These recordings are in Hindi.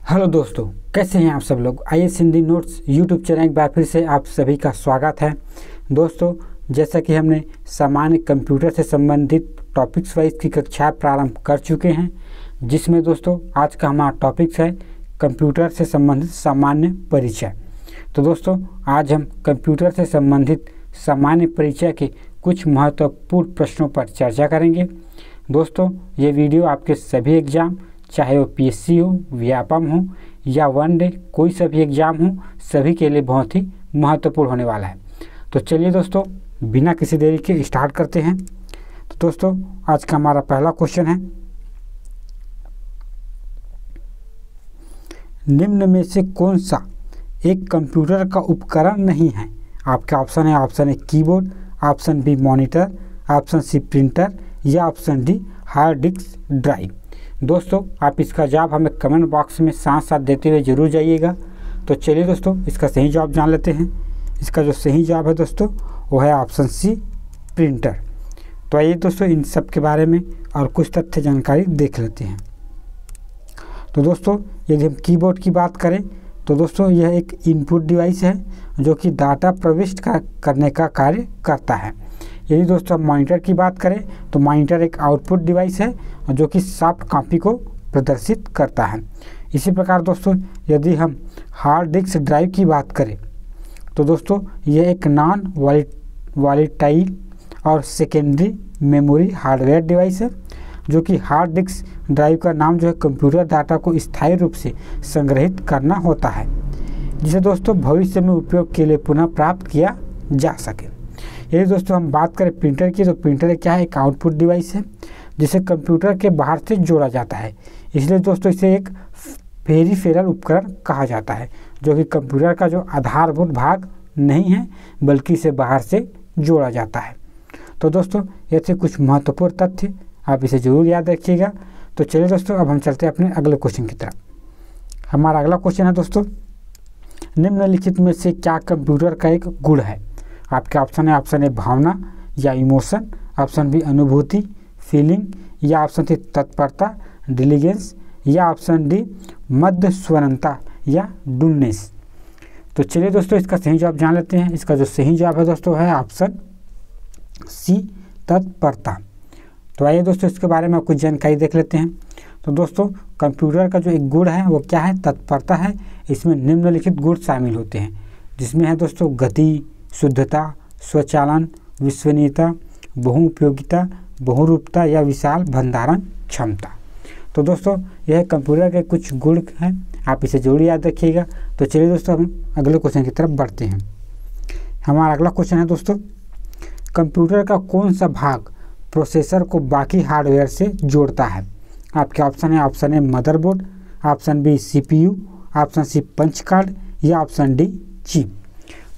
हेलो दोस्तों, कैसे हैं आप सब लोग। IAS Hindi notes YouTube channel एक बार फिर से आप सभी का स्वागत है। दोस्तों, जैसा कि हमने सामान्य कंप्यूटर से संबंधित टॉपिक्स वाइज की कक्षा प्रारंभ कर चुके हैं, जिसमें दोस्तों आज का हमारा टॉपिक्स है कंप्यूटर से संबंधित सामान्य परिचय। तो दोस्तों, आज हम कंप्यूटर से संबंधित सामान्य परिचय के कुछ महत्वपूर्ण प्रश्नों पर चर्चा करेंगे। दोस्तों, ये वीडियो आपके सभी एग्जाम, चाहे वो पीएससी हो, व्यापम हो या वन डे कोई सा भी एग्ज़ाम हो, सभी के लिए बहुत ही महत्वपूर्ण होने वाला है। तो चलिए दोस्तों, बिना किसी देरी के स्टार्ट करते हैं। तो दोस्तों, आज का हमारा पहला क्वेश्चन है, निम्न में से कौन सा एक कंप्यूटर का उपकरण नहीं है। आपका ऑप्शन है, option A keyboard, option B monitor, option C printer या option D hard disk drive. दोस्तों, आप इसका जवाब हमें कमेंट बॉक्स में साथ साथ देते हुए जरूर जाइएगा। तो चलिए दोस्तों, इसका सही जवाब जान लेते हैं। इसका जो सही जवाब है दोस्तों, वो है ऑप्शन सी प्रिंटर। तो आइए दोस्तों, इन सब के बारे में और कुछ तथ्य जानकारी देख लेते हैं। तो दोस्तों, यदि हम कीबोर्ड की बात करें तो दोस्तों यह एक इनपुट डिवाइस है जो कि डाटा प्रविष्ट करने का कार्य करता है। यदि दोस्तों हम मॉनिटर की बात करें तो मॉनिटर एक आउटपुट डिवाइस है जो कि सॉफ्ट कॉपी को प्रदर्शित करता है। इसी प्रकार दोस्तों, यदि हम हार्ड डिस्क ड्राइव की बात करें तो दोस्तों यह एक नॉन वॉलेटाइल और सेकेंडरी मेमोरी हार्डवेयर डिवाइस है, जो कि हार्ड डिस्क ड्राइव का नाम जो है कंप्यूटर डाटा को स्थायी रूप से संग्रहित करना होता है, जिसे दोस्तों भविष्य में उपयोग के लिए पुनः प्राप्त किया जा सके। यदि दोस्तों हम बात करें प्रिंटर की, तो प्रिंटर क्या है, एक आउटपुट डिवाइस है जिसे कंप्यूटर के बाहर से जोड़ा जाता है। इसलिए दोस्तों इसे एक पेरिफेरल उपकरण कहा जाता है, जो कि कंप्यूटर का जो आधारभूत भाग नहीं है बल्कि इसे बाहर से जोड़ा जाता है। तो दोस्तों, ये थे कुछ महत्वपूर्ण तथ्य, आप इसे जरूर याद रखिएगा। तो चलिए दोस्तों, अब हम चलते हैं अपने अगले क्वेश्चन की तरफ। हमारा अगला क्वेश्चन है दोस्तों, निम्नलिखित में से क्या कंप्यूटर का एक गुण है। आपके ऑप्शन है, ऑप्शन ए भावना या इमोशन, ऑप्शन बी अनुभूति फीलिंग या ऑप्शन सी तत्परता डिलीजेंस या ऑप्शन डी मध्य स्वरंता या डुलनेस। तो चलिए दोस्तों, इसका सही जवाब जान लेते हैं। इसका जो सही जवाब है दोस्तों है ऑप्शन सी तत्परता। तो आइए दोस्तों, इसके बारे में कुछ जानकारी देख लेते हैं। तो दोस्तों, कंप्यूटर का जो एक गुण है वो क्या है, तत्परता है। इसमें निम्नलिखित गुण शामिल होते हैं, जिसमें है दोस्तों गति, शुद्धता, स्वचालन, विश्वसनीयता, बहुउपयोगिता, बहुरूपता या विशाल भंडारण क्षमता। तो दोस्तों, यह कंप्यूटर के कुछ गुण हैं, आप इसे जरूर याद रखिएगा। तो चलिए दोस्तों, हम अगले क्वेश्चन की तरफ बढ़ते हैं। हमारा अगला क्वेश्चन है दोस्तों, कंप्यूटर का कौन सा भाग प्रोसेसर को बाकी हार्डवेयर से जोड़ता है। आपके ऑप्शन है, option A motherboard, option B CPU, option C punch card या ऑप्शन डी चिप।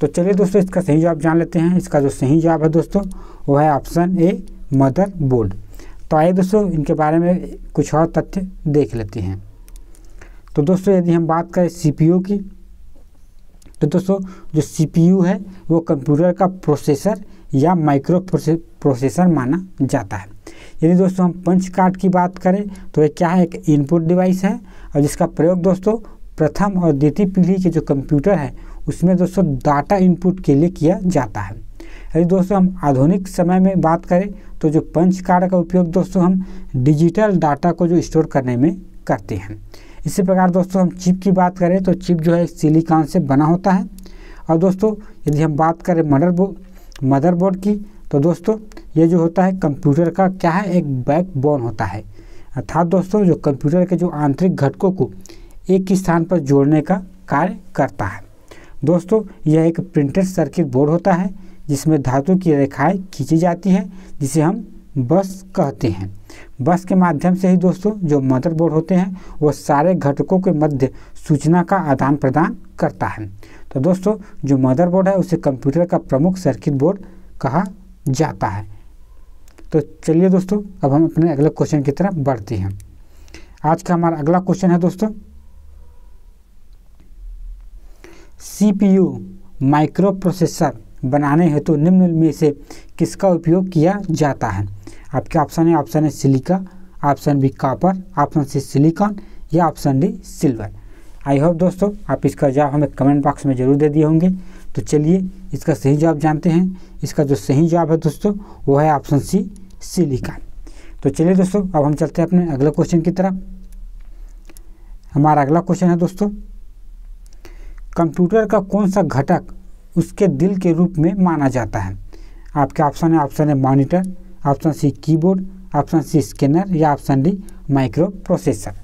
तो चलिए दोस्तों, इसका सही जवाब जान लेते हैं। इसका जो सही जवाब है दोस्तों वो है ऑप्शन ए मदरबोर्ड। तो आइए दोस्तों, इनके बारे में कुछ और तथ्य देख लेते हैं। तो दोस्तों, यदि हम बात करें सीपीयू की, तो दोस्तों जो सीपीयू है वो कंप्यूटर का प्रोसेसर या माइक्रो प्रोसेसर माना जाता है। यदि दोस्तों हम पंच कार्ड की बात करें तो ये क्या है, एक इनपुट डिवाइस है और जिसका प्रयोग दोस्तों प्रथम और द्वितीय पीढ़ी के जो कंप्यूटर है उसमें दोस्तों डाटा इनपुट के लिए किया जाता है। यदि दोस्तों हम आधुनिक समय में बात करें तो जो पंच कार्ड का उपयोग दोस्तों हम डिजिटल डाटा को जो स्टोर करने में करते हैं। इसी प्रकार दोस्तों हम चिप की बात करें तो चिप जो है सिलिकॉन से बना होता है। और दोस्तों यदि हम बात करें मदरबोर्ड की, तो दोस्तों ये जो होता है कंप्यूटर का क्या है, एक बैकबोन होता है, अर्थात दोस्तों जो कंप्यूटर के जो आंतरिक घटकों को एक ही स्थान पर जोड़ने का कार्य करता है। दोस्तों यह एक प्रिंटेड सर्किट बोर्ड होता है जिसमें धातु की रेखाएं खींची जाती है, जिसे हम बस कहते हैं। बस के माध्यम से ही दोस्तों जो मदरबोर्ड होते हैं वो सारे घटकों के मध्य सूचना का आदान प्रदान करता है। तो दोस्तों जो मदरबोर्ड है उसे कंप्यूटर का प्रमुख सर्किट बोर्ड कहा जाता है। तो चलिए दोस्तों, अब हम अपने अगले क्वेश्चन की तरफ बढ़ते हैं। आज का हमारा अगला क्वेश्चन है दोस्तों, सीपीयू माइक्रो प्रोसेसर बनाने हेतु निम्न में से किसका उपयोग किया जाता है। आपके ऑप्शन है silica, option B copper, option C silicon या option D silver. I hope दोस्तों आप इसका जवाब हमें कमेंट बॉक्स में ज़रूर दे दिए होंगे। तो चलिए इसका सही जवाब जानते हैं। इसका जो सही जवाब है दोस्तों वो है ऑप्शन सी, सिलिकॉन। तो चलिए दोस्तों अब हम चलते हैं अपने अगले क्वेश्चन की तरफ। हमारा अगला क्वेश्चन है दोस्तों, कंप्यूटर का कौन सा घटक उसके दिल के रूप में माना जाता है? आपके ऑप्शन है monitor, option C keyboard, option C scanner या option D microprocessor.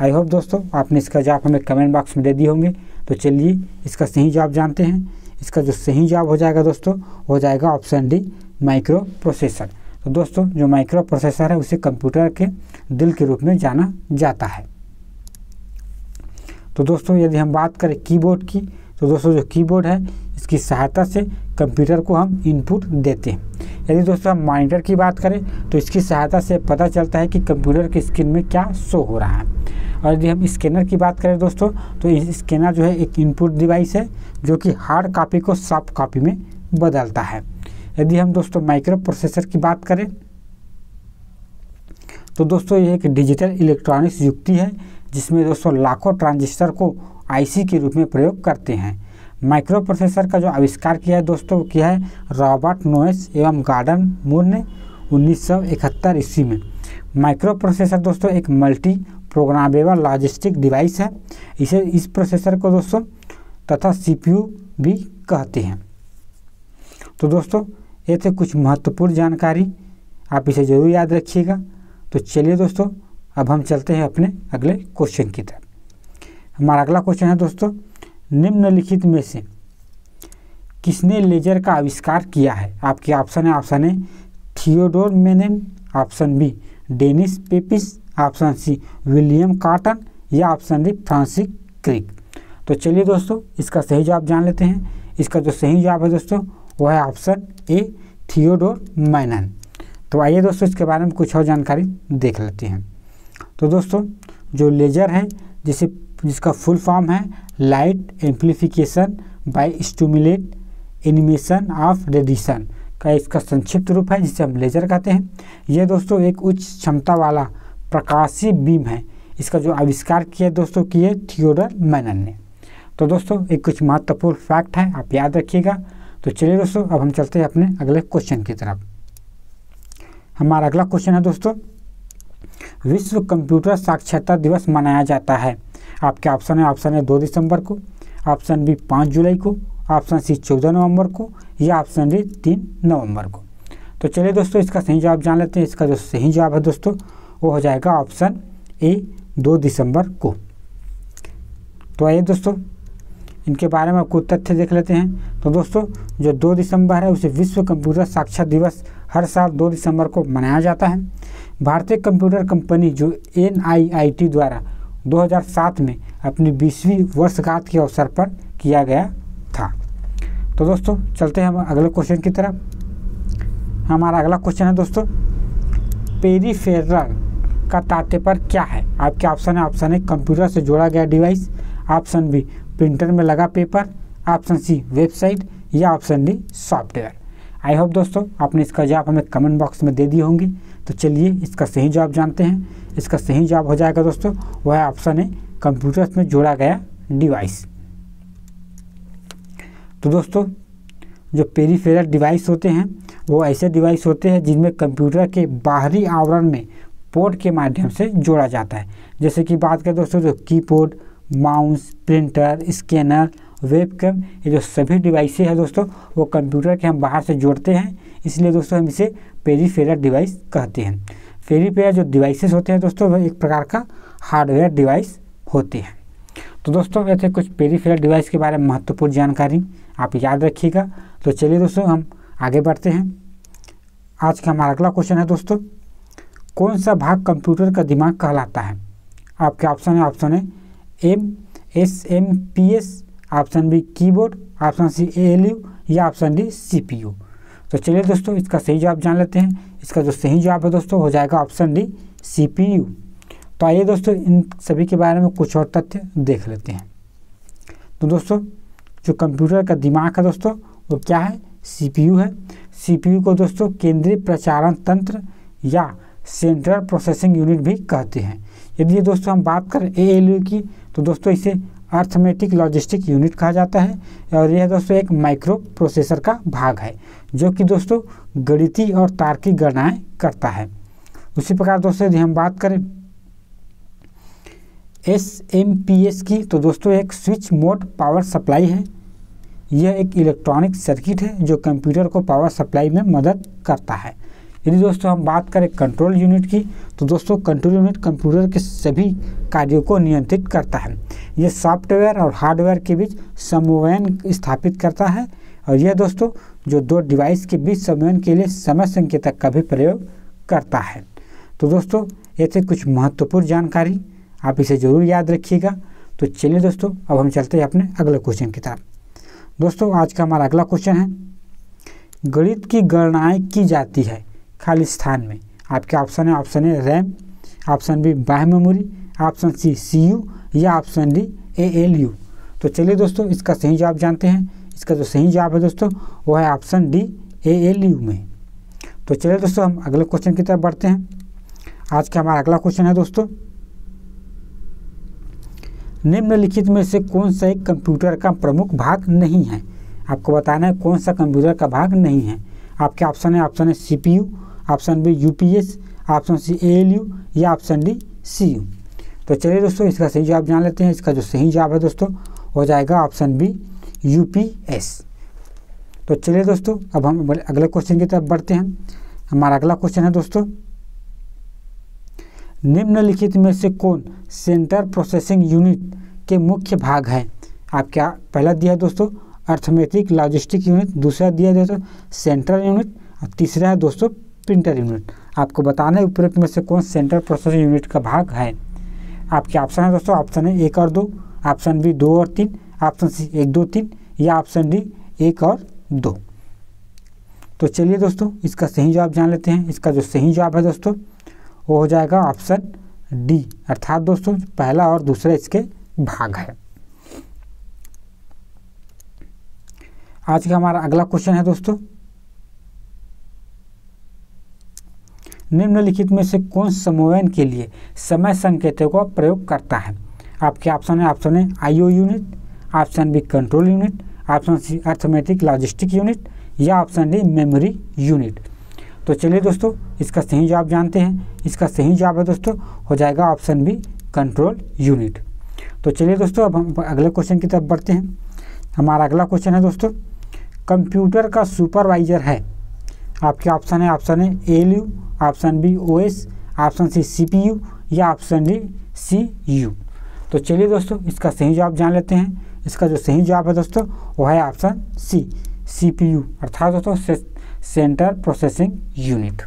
I hope दोस्तों आपने इसका जवाब हमें कमेंट बॉक्स में दे दिए होंगे। तो चलिए इसका सही जवाब जानते हैं। इसका जो सही जवाब हो जाएगा दोस्तों हो जाएगा ऑप्शन डी माइक्रो प्रोसेसर। तो दोस्तों जो माइक्रो प्रोसेसर है उसे कंप्यूटर के दिल के रूप में जाना जाता है। तो दोस्तों यदि हम बात करें कीबोर्ड की, तो दोस्तों जो कीबोर्ड है इसकी सहायता से कंप्यूटर को हम इनपुट देते हैं। यदि दोस्तों हम मॉनिटर की बात करें तो इसकी सहायता से पता चलता है कि कंप्यूटर की स्क्रीन में क्या शो हो रहा है। और यदि हम स्कैनर की बात करें दोस्तों तो स्कैनर जो है एक इनपुट डिवाइस है जो कि हार्ड कॉपी को सॉफ्ट कॉपी में बदलता है। यदि हम दोस्तों माइक्रो प्रोसेसर की बात करें तो दोस्तों यह एक डिजिटल इलेक्ट्रॉनिक्स युक्ति है जिसमें दोस्तों लाखों ट्रांजिस्टर को आईसी के रूप में प्रयोग करते हैं। माइक्रो प्रोसेसर का जो आविष्कार किया है दोस्तों किया है रॉबर्ट नोयस एवं गॉर्डन मूर ने 1971 ईस्वी में। माइक्रो प्रोसेसर दोस्तों एक मल्टी प्रोग्रामेबल लॉजिस्टिक डिवाइस है। इस प्रोसेसर को दोस्तों तथा सीपीयू भी कहते हैं। तो दोस्तों ये थे कुछ महत्वपूर्ण जानकारी, आप इसे ज़रूर याद रखिएगा। तो चलिए दोस्तों अब हम चलते हैं अपने अगले क्वेश्चन की तरफ। हमारा अगला क्वेश्चन है दोस्तों, निम्नलिखित में से किसने लेजर का आविष्कार किया है? आपके ऑप्शन है Theodore Maiman, option B Denis Papin, option C William Cotton या ऑप्शन डी फ्रांसिस क्रिक। तो चलिए दोस्तों इसका सही जवाब जान लेते हैं। इसका जो सही जवाब है दोस्तों वो है ऑप्शन ए थियोडोर मेनन। तो आइए दोस्तों इसके बारे में कुछ और जानकारी देख लेते हैं। तो दोस्तों जो लेजर है जिसका फुल फॉर्म है light amplification by stimulate animation of radiation का इसका संक्षिप्त रूप है जिसे हम लेजर कहते हैं। यह दोस्तों एक उच्च क्षमता वाला प्रकाशीय बीम है। इसका जो आविष्कार किया दोस्तों किए थियोडोर मेनन ने। तो दोस्तों एक कुछ महत्वपूर्ण फैक्ट है, आप याद रखिएगा। तो चलिए दोस्तों अब हम चलते हैं अपने अगले क्वेश्चन की तरफ। हमारा अगला क्वेश्चन है दोस्तों, विश्व कंप्यूटर साक्षरता दिवस मनाया जाता है। आपके ऑप्शन है 2 दिसंबर को, ऑप्शन बी 5 जुलाई को, ऑप्शन सी 14 नवंबर को या ऑप्शन डी 3 नवंबर को। तो चलिए दोस्तों इसका सही जवाब जान लेते हैं। इसका जो सही जवाब है दोस्तों वो हो जाएगा ऑप्शन ए 2 दिसंबर को। तो आइए दोस्तों इनके बारे में कुछ तथ्य देख लेते हैं। तो दोस्तों जो 2 दिसंबर है उसे विश्व कंप्यूटर साक्षरता दिवस हर साल 2 दिसंबर को मनाया जाता है। भारतीय कंप्यूटर कंपनी जो NIIT द्वारा 2007 में अपनी 20वीं वर्षगांठ के अवसर पर किया गया था। तो दोस्तों चलते हैं हम अगले क्वेश्चन की तरफ। हमारा अगला क्वेश्चन है दोस्तों, पेरिफेरल का तात्पर्य क्या है? आपके ऑप्शन है कंप्यूटर से जोड़ा गया डिवाइस, ऑप्शन बी प्रिंटर में लगा पेपर, ऑप्शन सी वेबसाइट या ऑप्शन डी सॉफ्टवेयर। आई होप दोस्तों आपने इसका जवाब हमें कमेंट बॉक्स में दे दिए होंगे। तो चलिए इसका सही जवाब जानते हैं। इसका सही जवाब हो जाएगा दोस्तों वह है ऑप्शन है कंप्यूटर में जोड़ा गया डिवाइस। तो दोस्तों जो पेरिफेरल डिवाइस होते हैं वो ऐसे डिवाइस होते हैं जिनमें कंप्यूटर के बाहरी आवरण में पोर्ट के माध्यम से जोड़ा जाता है। जैसे कि बात करें दोस्तों जो keyboard, mouse, printer, scanner, webcam, ये जो सभी डिवाइसें हैं दोस्तों वो कंप्यूटर के हम बाहर से जोड़ते हैं, इसलिए दोस्तों हम इसे पेरिफेरल डिवाइस कहते हैं। पेरिफेरल जो डिवाइसेस होते हैं दोस्तों वह एक प्रकार का हार्डवेयर डिवाइस होते हैं। तो दोस्तों ये थे कुछ पेरिफेरल डिवाइस के बारे में महत्वपूर्ण जानकारी, आप याद रखिएगा। तो चलिए दोस्तों हम आगे बढ़ते हैं। आज का हमारा अगला क्वेश्चन है दोस्तों, कौन सा भाग कंप्यूटर का दिमाग कहलाता है? आपके ऑप्शन है MSMPS, option B keyboard, option C ALU या ऑप्शन डी CPU। तो चलिए दोस्तों इसका सही जवाब जान लेते हैं। इसका जो सही जवाब है दोस्तों हो जाएगा ऑप्शन डी CPU। तो आइए दोस्तों इन सभी के बारे में कुछ और तथ्य देख लेते हैं। तो दोस्तों जो कंप्यूटर का दिमाग है दोस्तों वो क्या है? CPU है। CPU को दोस्तों केंद्रीय प्रचारण तंत्र या सेंट्रल प्रोसेसिंग यूनिट भी कहते हैं। यदि दोस्तों हम बात करें ALU की तो दोस्तों इसे अर्थमेटिक लॉजिस्टिक यूनिट कहा जाता है और यह दोस्तों एक माइक्रो प्रोसेसर का भाग है जो कि दोस्तों गणितीय और तार्किक गणनाएं करता है। उसी प्रकार दोस्तों यदि हम बात करें SMPS की, तो दोस्तों एक स्विच मोड पावर सप्लाई है। यह एक इलेक्ट्रॉनिक सर्किट है जो कंप्यूटर को पावर सप्लाई में मदद करता है। यदि दोस्तों हम बात करें कंट्रोल यूनिट की, तो दोस्तों कंट्रोल यूनिट कंप्यूटर के सभी कार्यों को नियंत्रित करता है। यह सॉफ्टवेयर और हार्डवेयर के बीच समन्वय स्थापित करता है और यह दोस्तों जो दो डिवाइस के बीच समन्वय के लिए समय संकेतक का भी प्रयोग करता है। तो दोस्तों ये थे कुछ महत्वपूर्ण जानकारी, आप इसे जरूर याद रखिएगा। तो चलिए दोस्तों अब हम चलते हैं अपने अगले क्वेश्चन की तरफ। दोस्तों आज का हमारा अगला क्वेश्चन है, गणित की गणनाएं की जाती है खाली स्थान में। आपके ऑप्शन है रैम, ऑप्शन बी बाह्य मेमोरी, ऑप्शन सी CU या ऑप्शन डी ALU। तो चलिए दोस्तों इसका सही जवाब जानते हैं। इसका जो सही जवाब है दोस्तों वो है ऑप्शन डी ALU में। तो चलिए दोस्तों हम अगले क्वेश्चन की तरफ बढ़ते हैं। आज का हमारा अगला क्वेश्चन है दोस्तों, निम्नलिखित में से कौन सा एक कंप्यूटर का प्रमुख भाग नहीं है। आपको बताना है कौन सा कंप्यूटर का भाग नहीं है। आपके ऑप्शन है CPU, option B UPS, option C ALU या ऑप्शन डी CU। तो चलिए दोस्तों इसका सही जवाब जान लेते हैं। इसका जो सही जवाब है दोस्तों हो जाएगा ऑप्शन बी UPS। तो चलिए दोस्तों अब हम अगले क्वेश्चन की तरफ बढ़ते हैं। हमारा अगला क्वेश्चन है दोस्तों, निम्नलिखित में से कौन सेंट्रल प्रोसेसिंग यूनिट के मुख्य भाग है। आपका पहला दिया है दोस्तों अर्थमेटिक लॉजिस्टिक यूनिट, दूसरा दिया है दोस्तों सेंट्रल यूनिट और तीसरा है दोस्तों प्रिंटर यूनिट। आपको बताना है उपरोक्त में से कौन सेंट्रल प्रोसेसिंग यूनिट का भाग है। आपके ऑप्शन है दोस्तों ऑप्शन है 1 और 2, ऑप्शन बी 2 और 3, ऑप्शन सी 1 2 3 या ऑप्शन डी 1 और 2। तो चलिए दोस्तों इसका सही जवाब जान लेते हैं। इसका जो सही जवाब है दोस्तों वो हो जाएगा ऑप्शन डी, अर्थात दोस्तों पहला और दूसरा इसके भाग है। आज का हमारा अगला क्वेश्चन है दोस्तों, निम्नलिखित में से कौन समन्वयन के लिए समय संकेतों का प्रयोग करता है। आपके ऑप्शन है IO unit, option B control unit, option C arithmetic logistic unit या ऑप्शन डी मेमोरी यूनिट। तो चलिए दोस्तों इसका सही जवाब जानते हैं। इसका सही जवाब है दोस्तों हो जाएगा ऑप्शन बी कंट्रोल यूनिट। तो चलिए दोस्तों अब हम अगले क्वेश्चन की तरफ बढ़ते हैं। हमारा अगला क्वेश्चन है दोस्तों, कंप्यूटर का सुपरवाइजर है। आपके ऑप्शन है ALU, option B OS, option C CPU या ऑप्शन डी CU। तो चलिए दोस्तों इसका सही जवाब जान लेते हैं। इसका जो सही जवाब है दोस्तों वो है ऑप्शन सी CPU, अर्थात दोस्तों सेंट्रल प्रोसेसिंग यूनिट।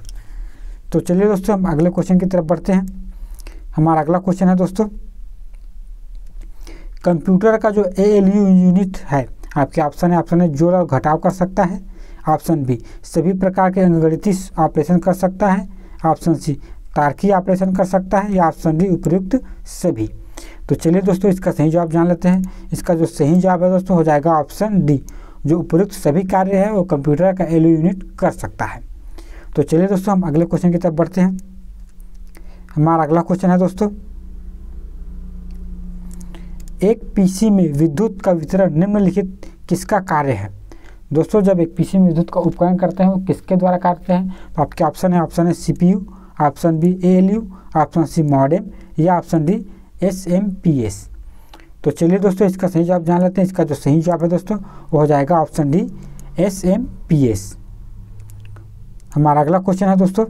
तो चलिए दोस्तों हम अगले क्वेश्चन की तरफ बढ़ते हैं। हमारा अगला क्वेश्चन है दोस्तों, कंप्यूटर का जो ALU यूनिट है, आपके ऑप्शन है जोड़ और घटाव कर सकता है, ऑप्शन बी सभी प्रकार के अंकगणितीय ऑपरेशन कर सकता है, ऑप्शन सी तार्किक ऑपरेशन कर सकता है या ऑप्शन डी उपयुक्त सभी। तो चलिए दोस्तों इसका सही जवाब जान लेते हैं। इसका जो सही जवाब है दोस्तों हो जाएगा ऑप्शन डी, जो उपयुक्त सभी कार्य है वो कंप्यूटर का ALU यूनिट कर सकता है। तो चलिए दोस्तों हम अगले क्वेश्चन की तरफ बढ़ते हैं। हमारा अगला क्वेश्चन है दोस्तों, एक PC में विद्युत का वितरण निम्नलिखित किसका कार्य है। दोस्तों जब एक PC में विद्युत का उपकरण करते हैं वो किसके द्वारा करते हैं। तो आपके ऑप्शन है CPU, option B ALU, option C modem या ऑप्शन डी SMPS। तो चलिए दोस्तों इसका सही जवाब जान लेते हैं। इसका जो सही जवाब है दोस्तों वो हो जाएगा ऑप्शन डी SMPS। हमारा अगला क्वेश्चन है दोस्तों,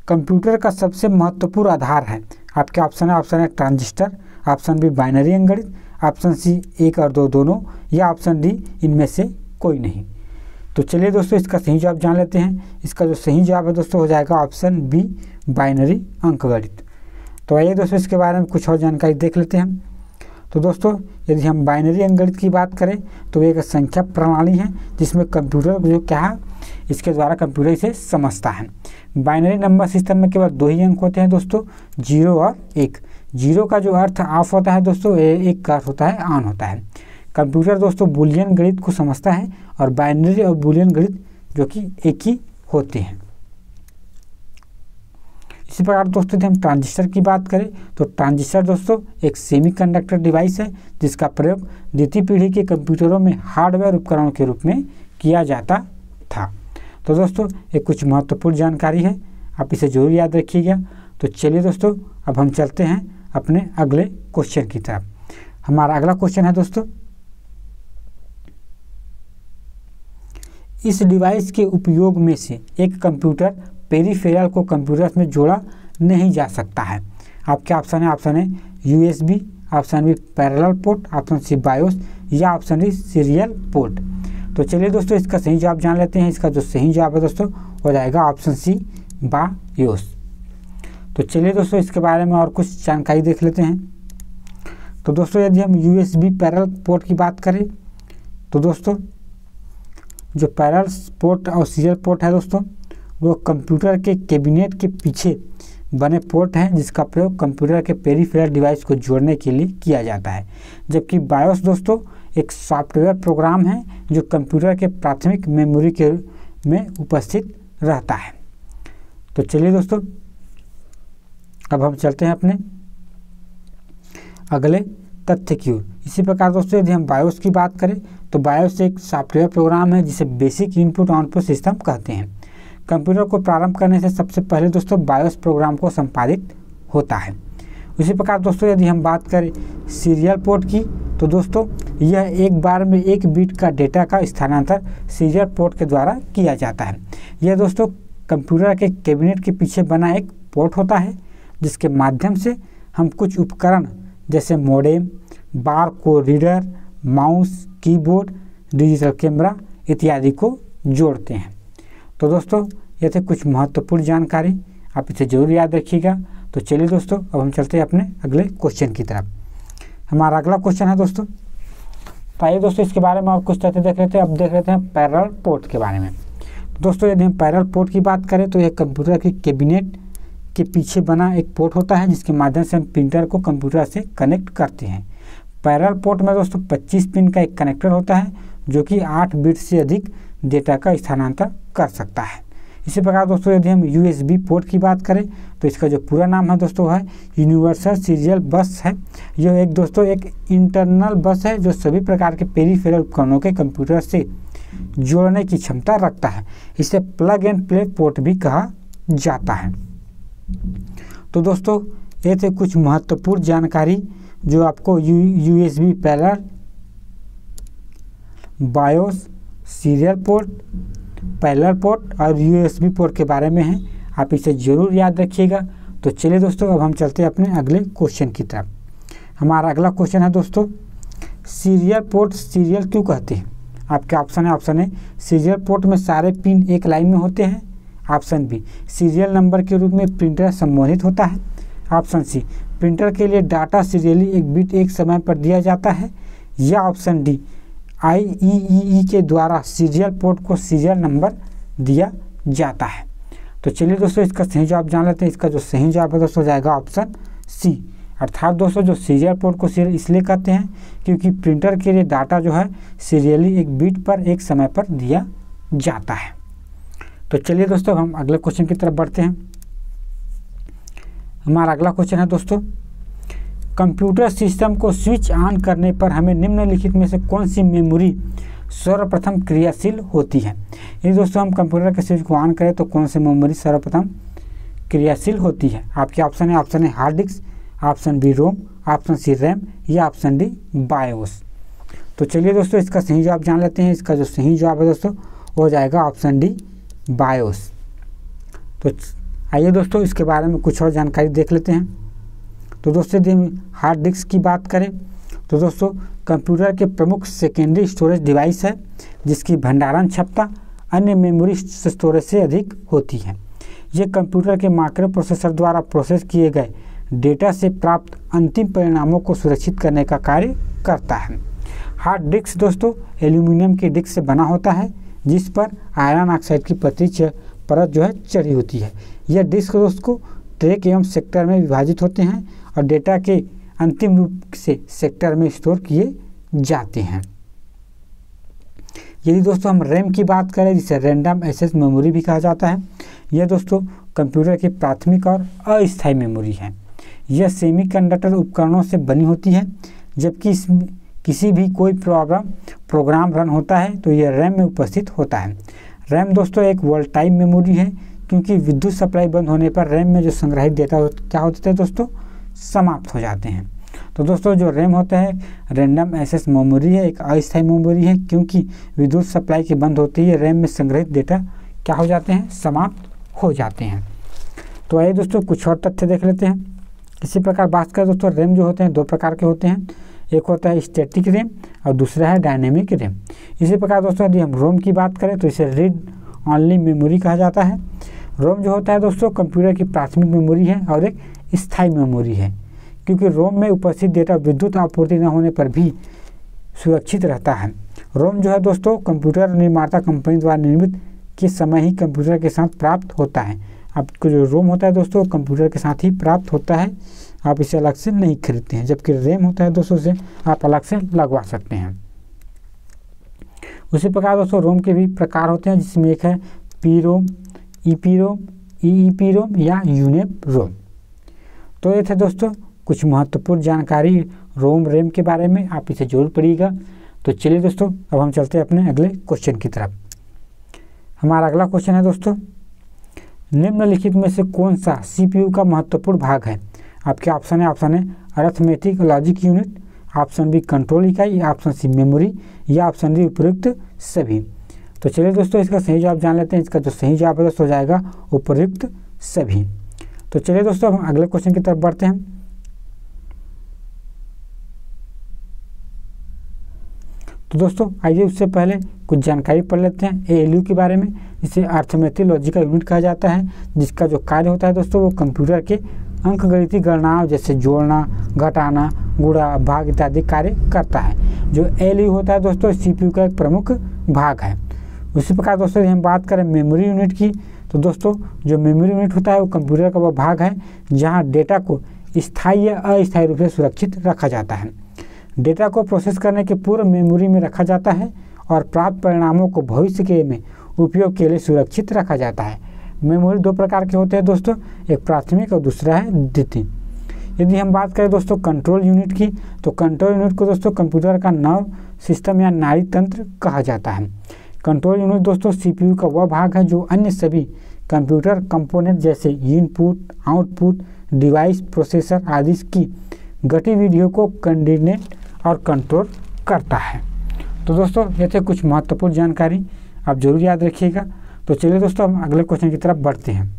कंप्यूटर का सबसे महत्वपूर्ण आधार है। आपके ऑप्शन है ट्रांजिस्टर, ऑप्शन बी बाइनरी अंकगणित, ऑप्शन सी 1 और 2 दोनों या ऑप्शन डी इनमें से कोई नहीं। तो चलिए दोस्तों इसका सही जवाब जान लेते हैं। इसका जो सही जवाब है दोस्तों हो जाएगा ऑप्शन बी बाइनरी अंकगणित। तो आइए दोस्तों इसके बारे में कुछ और जानकारी देख लेते हैं। तो दोस्तों यदि हम बाइनरी अंकगणित की बात करें तो एक संख्या प्रणाली है जिसमें कंप्यूटर जो क्या है इसके द्वारा कंप्यूटर इसे समझता है। बाइनरी नंबर सिस्टम में केवल 2 ही अंक होते हैं दोस्तों, 0 और 1। 0 का जो अर्थ ऑफ होता है दोस्तों, 1 का अर्थ होता है ऑन होता है। कंप्यूटर दोस्तों बूलियन गणित को समझता है और बाइनरी और बूलियन गणित जो कि एक ही होते हैं। इसी प्रकार दोस्तों यदि हम ट्रांजिस्टर की बात करें तो ट्रांजिस्टर दोस्तों एक सेमीकंडक्टर डिवाइस है जिसका प्रयोग द्वितीय पीढ़ी के कंप्यूटरों में हार्डवेयर उपकरणों के रूप में किया जाता था। तो दोस्तों ये कुछ महत्वपूर्ण जानकारी है, आप इसे जरूर याद रखिएगा। तो चलिए दोस्तों अब हम चलते हैं अपने अगले क्वेश्चन की तरफ। हमारा अगला क्वेश्चन है दोस्तों, इस डिवाइस के उपयोग में से एक कंप्यूटर पेरिफेरल को कंप्यूटर में जोड़ा नहीं जा सकता है। आपके ऑप्शन है, option A USB, option B parallel port, option C BIOS या ऑप्शन डी सीरियल पोर्ट। तो चलिए दोस्तों इसका सही जवाब जान लेते हैं। इसका जो सही जवाब है दोस्तों हो जाएगा ऑप्शन सी बायोस। तो चलिए दोस्तों इसके बारे में और कुछ जानकारी देख लेते हैं। तो दोस्तों यदि हम USB पैरेलल पोर्ट की बात करें तो दोस्तों जो पैरेलल पोर्ट और सीरियल पोर्ट है दोस्तों वो कंप्यूटर के कैबिनेट के पीछे बने पोर्ट हैं जिसका प्रयोग कंप्यूटर के पेरिफेरल डिवाइस को जोड़ने के लिए किया जाता है। जबकि बायोस दोस्तों एक सॉफ्टवेयर प्रोग्राम है जो कंप्यूटर के प्राथमिक मेमोरी के में उपस्थित रहता है। तो चलिए दोस्तों अब हम चलते हैं अपने अगले तथ्य की ओर। इसी प्रकार दोस्तों यदि हम बायोस की बात करें तो बायोस एक सॉफ्टवेयर प्रोग्राम है जिसे बेसिक इनपुट आउटपुट सिस्टम कहते हैं। कंप्यूटर को प्रारंभ करने से सबसे पहले दोस्तों बायोस प्रोग्राम को संपादित होता है। उसी प्रकार दोस्तों यदि हम बात करें सीरियल पोर्ट की तो दोस्तों यह एक बार में एक बिट का डेटा का स्थानांतरण सीरियल पोर्ट के द्वारा किया जाता है। यह दोस्तों कंप्यूटर के कैबिनेट के पीछे बना एक पोर्ट होता है जिसके माध्यम से हम कुछ उपकरण जैसे modem, bar code reader, mouse, keyboard, digital camera इत्यादि को जोड़ते हैं। तो दोस्तों ये थे कुछ महत्वपूर्ण जानकारी, आप इसे जरूर याद रखिएगा। तो चलिए दोस्तों अब हम चलते हैं अपने अगले क्वेश्चन की तरफ। हमारा अगला क्वेश्चन है दोस्तों, तो आइए दोस्तों इसके बारे में और कुछ तथ्य देख लेते हैं। अब देख लेते हैं पैरेलल पोर्ट के बारे में। दोस्तों यदि हम पैरेलल पोर्ट की बात करें तो यह कंप्यूटर के कैबिनेट के पीछे बना एक पोर्ट होता है जिसके माध्यम से हम प्रिंटर को कंप्यूटर से कनेक्ट करते हैं। पैरेलल पोर्ट में दोस्तों 25 पिन का एक कनेक्टर होता है जो कि 8 बिट से अधिक डेटा का स्थानांतरण कर सकता है। इसी प्रकार दोस्तों यदि हम USB पोर्ट की बात करें तो इसका जो पूरा नाम है दोस्तों है यूनिवर्सल सीरियल बस है। यह एक दोस्तों एक इंटरनल बस है जो सभी प्रकार के पेरिफेरल उपकरणों के कंप्यूटर से जोड़ने की क्षमता रखता है। इसे प्लग एंड प्ले पोर्ट भी कहा जाता है। तो दोस्तों ये थे कुछ महत्वपूर्ण जानकारी जो आपको USB parallel, BIOS, serial port, parallel port और USB पोर्ट के बारे में है। आप इसे जरूर याद रखिएगा। तो चलिए दोस्तों अब हम चलते हैं अपने अगले क्वेश्चन की तरफ। हमारा अगला क्वेश्चन है दोस्तों, सीरियल पोर्ट सीरियल क्यों कहते हैं? आपके ऑप्शन है, ऑप्शन ए सीरियल पोर्ट में सारे पिन एक लाइन में होते हैं, ऑप्शन बी सीरियल नंबर के रूप में प्रिंटर संबोधित होता है, ऑप्शन सी प्रिंटर के लिए डाटा सीरियली एक बिट एक समय पर दिया जाता है, या ऑप्शन डी IEEE के द्वारा सीरियल पोर्ट को सीरियल नंबर दिया जाता है। तो चलिए दोस्तों इसका सही जवाब जान लेते हैं। इसका जो सही जवाब है दोस्तों जाएगा ऑप्शन सी, अर्थात दोस्तों जो सीरियल पोर्ट को सीरियल इसलिए कहते हैं क्योंकि प्रिंटर के लिए डाटा जो है सीरियली एक बिट पर एक समय पर दिया जाता है। तो चलिए दोस्तों हम अगले क्वेश्चन की तरफ बढ़ते हैं। हमारा अगला क्वेश्चन है दोस्तों, कंप्यूटर सिस्टम को स्विच ऑन करने पर हमें निम्नलिखित में से कौन सी मेमोरी सर्वप्रथम क्रियाशील होती है? ये दोस्तों हम कंप्यूटर के स्विच को ऑन करें तो कौन सी मेमोरी सर्वप्रथम क्रियाशील होती है? आपके ऑप्शन है, option A hard disk, option B ROM, option C RAM या ऑप्शन डी बायोस। तो चलिए दोस्तों इसका सही जवाब जान लेते हैं। इसका जो सही जवाब है दोस्तों हो जाएगा ऑप्शन डी बायोस। तो आइए दोस्तों इसके बारे में कुछ और जानकारी देख लेते हैं। तो दोस्तों यदि हम हार्ड डिस्क की बात करें तो दोस्तों कंप्यूटर के प्रमुख सेकेंडरी स्टोरेज डिवाइस है जिसकी भंडारण क्षमता अन्य मेमोरी स्टोरेज से अधिक होती है। ये कंप्यूटर के माइक्रो प्रोसेसर द्वारा प्रोसेस किए गए डेटा से प्राप्त अंतिम परिणामों को सुरक्षित करने का कार्य करता है। हार्ड डिस्क दोस्तों एल्यूमिनियम की डिस्क से बना होता है जिस पर आयरन ऑक्साइड की पतली परत जो है चढ़ी होती है। यह डिस्क दोस्तों ट्रैक एवं सेक्टर में विभाजित होते हैं और डेटा के अंतिम रूप से सेक्टर में स्टोर किए जाते हैं। यदि दोस्तों हम रैम की बात करें, जिसे रैंडम एक्सेस मेमोरी भी कहा जाता है, यह दोस्तों कंप्यूटर की प्राथमिक और अस्थायी मेमोरी है। यह सेमीकंडक्टर उपकरणों से बनी होती है। जबकि किसी भी कोई प्रोग्राम रन होता है तो यह रैम में उपस्थित होता है। रैम दोस्तों एक वोलेटाइल मेमोरी है, क्योंकि विद्युत सप्लाई बंद होने पर रैम में जो संग्रहित डेटा क्या होते हैं दोस्तों, समाप्त हो जाते हैं। तो दोस्तों जो रैम होता है रैंडम एक्सेस मेमोरी है, एक अस्थायी मेमोरी है, क्योंकि विद्युत सप्लाई के बंद होते ही रैम में संग्रहित डेटा क्या हो जाते हैं, समाप्त हो जाते हैं। तो आइए दोस्तों कुछ और तथ्य देख लेते हैं। इसी प्रकार बात करें दोस्तों, रैम जो होते हैं दो प्रकार के होते हैं, एक होता है स्टैटिक रैम और दूसरा है डायनेमिक रैम। इसी प्रकार दोस्तों यदि हम रोम की बात करें तो इसे रीड ऑनली मेमोरी कहा जाता है। रोम जो होता है दोस्तों कंप्यूटर की प्राथमिक मेमोरी है और एक स्थायी मेमोरी है, क्योंकि रोम में उपस्थित डेटा विद्युत आपूर्ति न होने पर भी सुरक्षित रहता है। रोम जो है दोस्तों कंप्यूटर निर्माता कंपनी द्वारा निर्मित के समय ही कंप्यूटर के साथ प्राप्त होता है। आपको जो रोम होता है दोस्तों कंप्यूटर के साथ ही प्राप्त होता है, आप इसे अलग से नहीं खरीदते हैं। जबकि रैम होता है दोस्तों से आप अलग से लगवा सकते हैं। उसी प्रकार दोस्तों रोम के भी प्रकार होते हैं, जिसमें एक है पी रोम, ईपी रोम, ईईपी रोम या यूनेप रोम। तो ये थे दोस्तों कुछ महत्वपूर्ण जानकारी रोम रैम के बारे में, आप इसे जरूर पढ़िएगा। तो चलिए दोस्तों अब हम चलते हैं अपने अगले क्वेश्चन की तरफ। हमारा अगला क्वेश्चन है दोस्तों, निम्नलिखित में से कौन सा सीपीयू का महत्वपूर्ण भाग है? आपके ऑप्शन है arithmetic logic unit, option B control इकाई, ऑप्शन सी मेमोरी या ऑप्शन डी उपयुक्त सभी। तो चलिए दोस्तों इसका सही जवाब जान लेते हैं। इसका जो सही जवाब है दोस्तों हो जाएगा उपयुक्त सभी। तो चलिए दोस्तों हम अगले क्वेश्चन की तरफ बढ़ते हैं। तो दोस्तों आइए उससे पहले कुछ जानकारी पढ़ लेते हैं एएलयू के बारे में। इसे अरिथमेटिक लॉजिकल यूनिट कहा जाता है, जिसका जो कार्य होता है दोस्तों वो कंप्यूटर के अंकगणितीय गणनाओं जैसे जोड़ना, घटाना, गुणा, भाग इत्यादि कार्य करता है। जो एएलयू होता है दोस्तों सीपीयू का एक प्रमुख भाग है। उसी प्रकार दोस्तों यदि हम बात करें मेमोरी यूनिट की, तो दोस्तों जो मेमोरी यूनिट होता है वो कंप्यूटर का वह भाग है जहाँ डेटा को स्थायी या अस्थायी रूप से सुरक्षित रखा जाता है। डेटा को प्रोसेस करने के पूर्व मेमोरी में रखा जाता है और प्राप्त परिणामों को भविष्य के में उपयोग के लिए सुरक्षित रखा जाता है। मेमोरी दो प्रकार के होते हैं दोस्तों, एक प्राथमिक और दूसरा है द्वितीय। यदि हम बात करें दोस्तों कंट्रोल यूनिट की, तो कंट्रोल यूनिट को दोस्तों कंप्यूटर का नर्व सिस्टम या नाड़ी तंत्र कहा जाता है। कंट्रोल यूनिट दोस्तों सीपीयू का वह भाग है जो अन्य सभी कंप्यूटर कंपोनेंट जैसे इनपुट, आउटपुट, डिवाइस, प्रोसेसर आदि की गतिविधियों को कोऑर्डिनेट और कंट्रोल करता है। तो दोस्तों ये थे कुछ महत्वपूर्ण जानकारी, आप जरूर याद रखिएगा। तो चलिए दोस्तों हम अगले क्वेश्चन की तरफ बढ़ते हैं।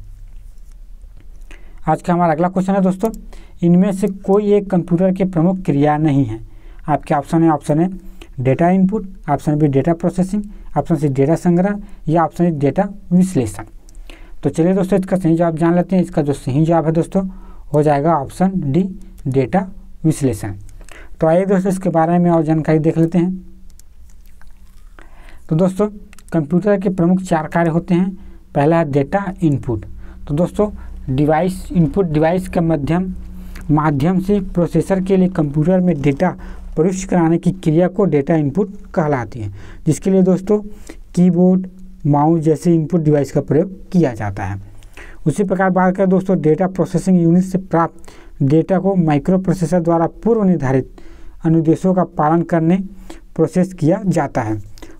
आज का हमारा अगला क्वेश्चन है दोस्तों, इनमें से कोई एक कंप्यूटर की प्रमुख क्रिया नहीं है। आपके ऑप्शन है data input, option B data processing, option C data संग्रह या ऑप्शन सी डेटा विश्लेषण। तो चलिए दोस्तों इसका सही जवाब जान लेते हैं। इसका जो सही जवाब है दोस्तों हो जाएगा ऑप्शन डी डेटा विश्लेषण। तो आइए दोस्तों इसके बारे में और जानकारी देख लेते हैं। तो दोस्तों कंप्यूटर के प्रमुख चार कार्य होते हैं। पहला है डेटा इनपुट। तो दोस्तों डिवाइस इनपुट डिवाइस के माध्यम से प्रोसेसर के लिए कंप्यूटर में डेटा प्रविष्ट कराने की क्रिया को डेटा इनपुट कहलाती है, जिसके लिए दोस्तों कीबोर्ड, माउस जैसे इनपुट डिवाइस का प्रयोग किया जाता है। उसी प्रकार बात करें दोस्तों डेटा प्रोसेसिंग यूनिट से प्राप्त डेटा को माइक्रो प्रोसेसर द्वारा पूर्व निर्धारित अनुदेशों का पालन करने प्रोसेस किया जाता है।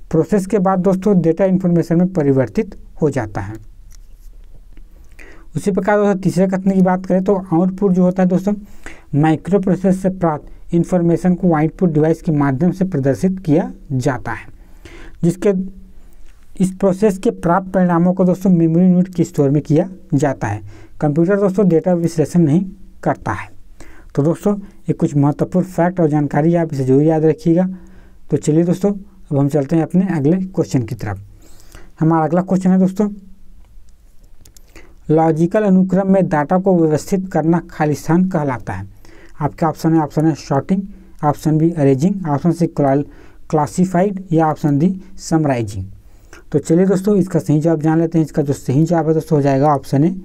प्रोसेस के बाद दोस्तों डेटा इन्फॉर्मेशन में परिवर्तित हो जाता है। उसी प्रकार दोस्तों तीसरे कथन की बात करें तो आउटपुट जो होता है दोस्तों माइक्रो प्रोसेसर से प्राप्त इन्फॉर्मेशन को आउटपुट डिवाइस के माध्यम से प्रदर्शित किया जाता है, जिसके इस प्रोसेस के प्राप्त परिणामों को दोस्तों मेमोरी यूनिट के स्टोर में किया जाता है। कंप्यूटर दोस्तों डेटा विश्लेषण नहीं करता है। तो दोस्तों ये कुछ महत्वपूर्ण फैक्ट और जानकारी आप इसे जरूर याद रखिएगा। तो चलिए दोस्तों अब हम चलते हैं अपने अगले क्वेश्चन की तरफ। हमारा अगला क्वेश्चन है दोस्तों, लॉजिकल अनुक्रम में डाटा को व्यवस्थित करना खालिस्तान कहलाता है। आपके ऑप्शन है sorting, option B arranging, option C classified या ऑप्शन डी समराइजिंग। तो चलिए दोस्तों इसका सही जवाब जान लेते हैं। इसका जो सही जवाब है दोस्तों हो जाएगा ऑप्शन ए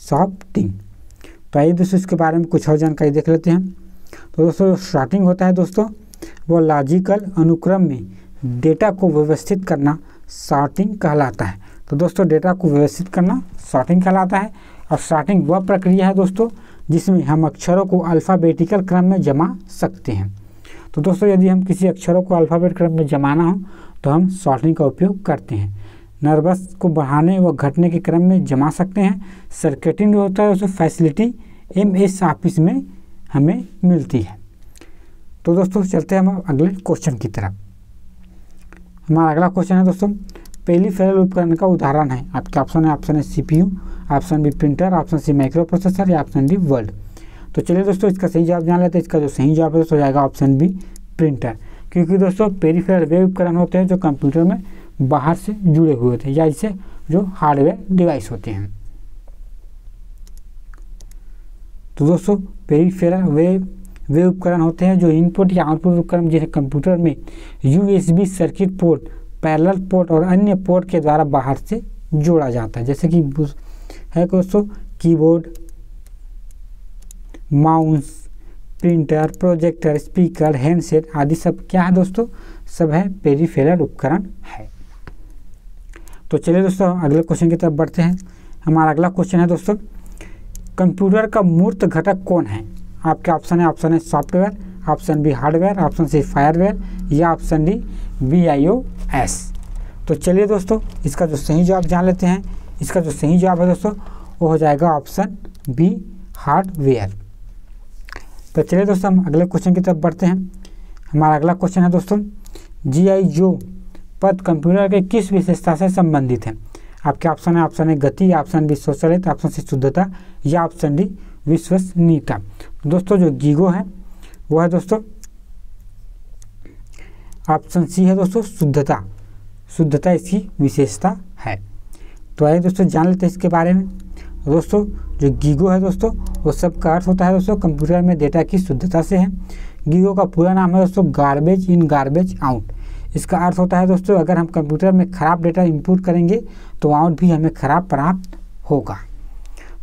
सॉर्टिंग। तो आइए दोस्तों इसके बारे में कुछ और जानकारी देख लेते हैं। तो दोस्तों शॉर्टिंग होता है दोस्तों वो लॉजिकल अनुक्रम में डेटा को व्यवस्थित करना सॉर्टिंग कहलाता है। तो दोस्तों डेटा को व्यवस्थित करना सॉर्टिंग कहलाता है। और सॉर्टिंग वह प्रक्रिया है दोस्तों जिसमें हम अक्षरों को अल्फ़ाबेटिकल क्रम में जमा सकते हैं। तो दोस्तों यदि हम किसी अक्षरों को अल्फ़ाबेट क्रम में जमाना हो तो हम सॉर्टिंग का उपयोग करते हैं। नंबर्स को बढ़ाने व घटने के क्रम में जमा सकते हैं। सर्किटिंग जो होता है उसमें फैसिलिटी MS ऑफिस में हमें मिलती है। तो दोस्तों चलते हैं हम अगले क्वेश्चन की तरफ। हमारा अगला क्वेश्चन है दोस्तों, पेरिफेरल उपकरण का उदाहरण है। आपके ऑप्शन है CPU, option B printer, option C microprocessor या ऑप्शन डी वर्ड। तो चलिए दोस्तों इसका सही जवाब जान लेते हैं। इसका जो सही जवाब है दोस्तों हो जाएगा ऑप्शन बी प्रिंटर, क्योंकि दोस्तों पेरिफेरल वे उपकरण होते हैं जो कंप्यूटर में बाहर से जुड़े हुए होते हैं या इससे जो हार्डवेयर डिवाइस होते हैं। तो दोस्तों पेरिफेरल वे उपकरण होते हैं जो इनपुट या आउटपुट उपकरण जिन्हें कंप्यूटर में USB circuit port, parallel port और अन्य पोर्ट के द्वारा बाहर से जोड़ा जाता है। जैसे कि है दोस्तों keyboard, mouse, printer, projector, speaker, handset आदि सब क्या है दोस्तों, सब है पेरिफेरल उपकरण है। तो चलिए दोस्तों अगले क्वेश्चन की तरफ बढ़ते हैं। हमारा अगला क्वेश्चन है दोस्तों, कंप्यूटर का मूर्त घटक कौन है। आपके ऑप्शन है software, option B hardware, option C fireware या ऑप्शन डी BIOS। तो चलिए दोस्तों इसका जो सही जवाब जान लेते हैं। इसका जो सही जवाब है दोस्तों वो हो जाएगा ऑप्शन बी हार्डवेयर। तो चलिए दोस्तों हम अगले क्वेश्चन की तरफ बढ़ते हैं। हमारा अगला क्वेश्चन है दोस्तों, GI जो पद कंप्यूटर के किस विशेषता से संबंधित है। आपके ऑप्शन है गति, ऑप्शन बी स्वचालित, ऑप्शन सी शुद्धता या ऑप्शन डी विश्वसनीयता। दोस्तों जो गीगो है वो है दोस्तों ऑप्शन सी है दोस्तों शुद्धता इसकी विशेषता है। तो आइए दोस्तों जान लेते हैं इसके बारे में। दोस्तों जो गीगो है दोस्तों वो सब का अर्थ होता है दोस्तों कंप्यूटर में डेटा की शुद्धता से है। गीगो का पूरा नाम है दोस्तों गार्बेज इन गार्बेज आउट। इसका अर्थ होता है दोस्तों अगर हम कंप्यूटर में ख़राब डेटा इनपुट करेंगे तो आउट भी हमें ख़राब प्राप्त होगा।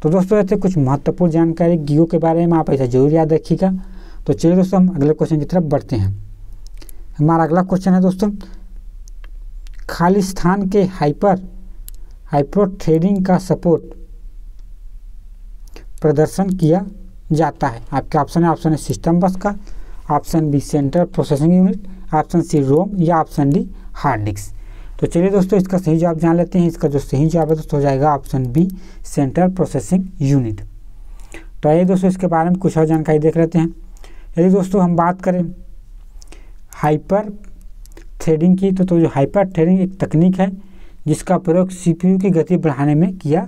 तो दोस्तों ऐसे कुछ महत्वपूर्ण जानकारी गीगो के बारे में आप ऐसा जरूर याद रखिएगा। तो चलिए दोस्तों हम अगले क्वेश्चन की तरफ बढ़ते हैं। हमारा अगला क्वेश्चन है दोस्तों, खाली स्थान के हाइपर थ्रेडिंग का सपोर्ट प्रदर्शन किया जाता है। आपके ऑप्शन है सिस्टम बस का, option B central processing unit, option C ROM या ऑप्शन डी हार्ड डिस्क। तो चलिए दोस्तों इसका सही जवाब जान लेते हैं। इसका जो सही जवाब है दोस्तों हो जाएगा option B central processing unit. तो आइए दोस्तों इसके बारे में कुछ और जानकारी देख लेते हैं। यदि दोस्तों हम बात करें हाइपर थ्रेडिंग की तो जो हाइपर थ्रेडिंग एक तकनीक है जिसका प्रयोग CPU की गति बढ़ाने में किया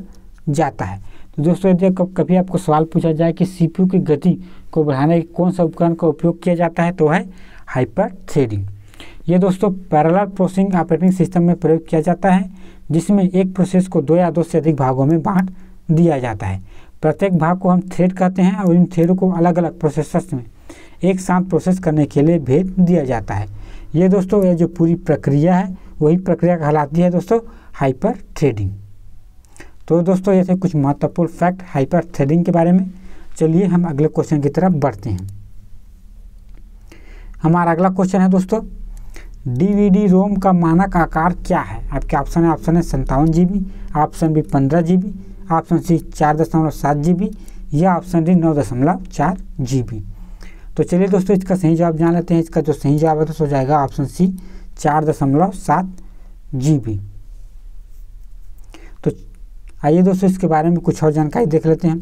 जाता है। तो दोस्तों यदि कभी आपको सवाल पूछा जाए कि CPU की गति को बढ़ाने के कौन सा उपकरण का उपयोग किया जाता है तो है हाइपर थ्रेडिंग। ये दोस्तों पैरेलल प्रोसेसिंग ऑपरेटिंग सिस्टम में प्रयोग किया जाता है जिसमें एक प्रोसेस को 2 या 2 से अधिक भागों में बांट दिया जाता है। प्रत्येक भाग को हम थ्रेड कहते हैं और इन थ्रेडों को अलग अलग प्रोसेसर्स में एक साथ प्रोसेस करने के लिए भेज दिया जाता है। ये दोस्तों ये जो पूरी प्रक्रिया है वही प्रक्रिया कहलाती है दोस्तों हाइपर थ्रेडिंग। तो दोस्तों ये थे कुछ महत्वपूर्ण फैक्ट हाइपर थ्रेडिंग के बारे में। चलिए हम अगले क्वेश्चन की तरफ बढ़ते हैं। हमारा अगला क्वेश्चन है दोस्तों, DVD रोम का मानक आकार क्या है। आपके ऑप्शन है 57 GB, option B 15 GB, option C 4.7 GB या ऑप्शन डी 9.4 GB। तो चलिए दोस्तों इसका सही जवाब जान लेते हैं। इसका जो सही जवाब है तो हो जाएगा ऑप्शन सी 4.7 GB। तो आइए दोस्तों इसके बारे में कुछ और जानकारी देख लेते हैं।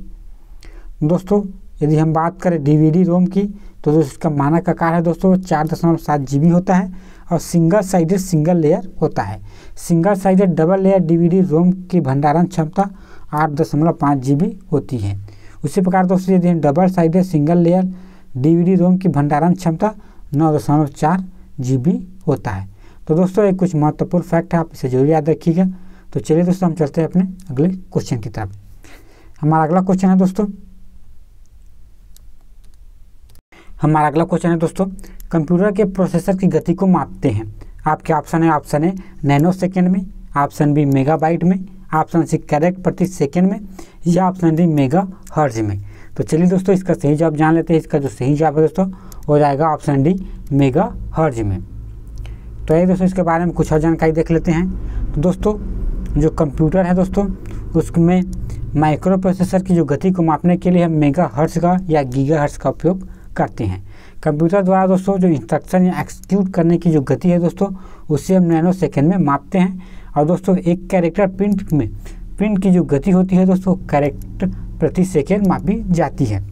दोस्तों यदि हम बात करें DVD रोम की तो दोस्तों इसका मानक आकार है दोस्तों 4.7 GB होता है और सिंगल लेयर होता है। Single sided double layer DVD रोम की भंडारण क्षमता 8.5 GB होती है। उसी प्रकार दोस्तों यदि double sided single layer DVD रोम की भंडारण क्षमता 9.4 GB होता है। तो दोस्तों एक कुछ महत्वपूर्ण फैक्ट है, आप इसे जरूर याद रखिएगा। तो चलिए दोस्तों हम चलते हैं अपने अगले क्वेश्चन की तरफ। हमारा अगला क्वेश्चन है दोस्तों कंप्यूटर के प्रोसेसर की गति को मापते हैं। आपके ऑप्शन है नैनो सेकेंड में, ऑप्शन बी मेगाबाइट में, ऑप्शन सी कैरेक्टर प्रति सेकेंड में या ऑप्शन डी मेगा हर्ट्ज में। तो चलिए दोस्तों इसका सही जवाब जान लेते हैं। इसका जो सही जवाब है दोस्तों हो जाएगा ऑप्शन डी मेगा हर्ट्ज में। तो आइए दोस्तों इसके बारे में कुछ और जानकारी देख लेते हैं। तो दोस्तों जो कंप्यूटर है दोस्तों, उसमें माइक्रो प्रोसेसर की जो गति को मापने के लिए हम मेगा हर्ट्ज का या गीगा हर्ट्ज का उपयोग करते हैं। कंप्यूटर द्वारा दोस्तों जो इंस्ट्रक्शन या एक्सिक्यूट करने की जो गति है दोस्तों, उसे हम नैनो सेकेंड में मापते हैं। और दोस्तों एक कैरेक्टर प्रिंट की जो गति होती है दोस्तों, कैरेक्टर प्रति सेकेंड मापी जाती है।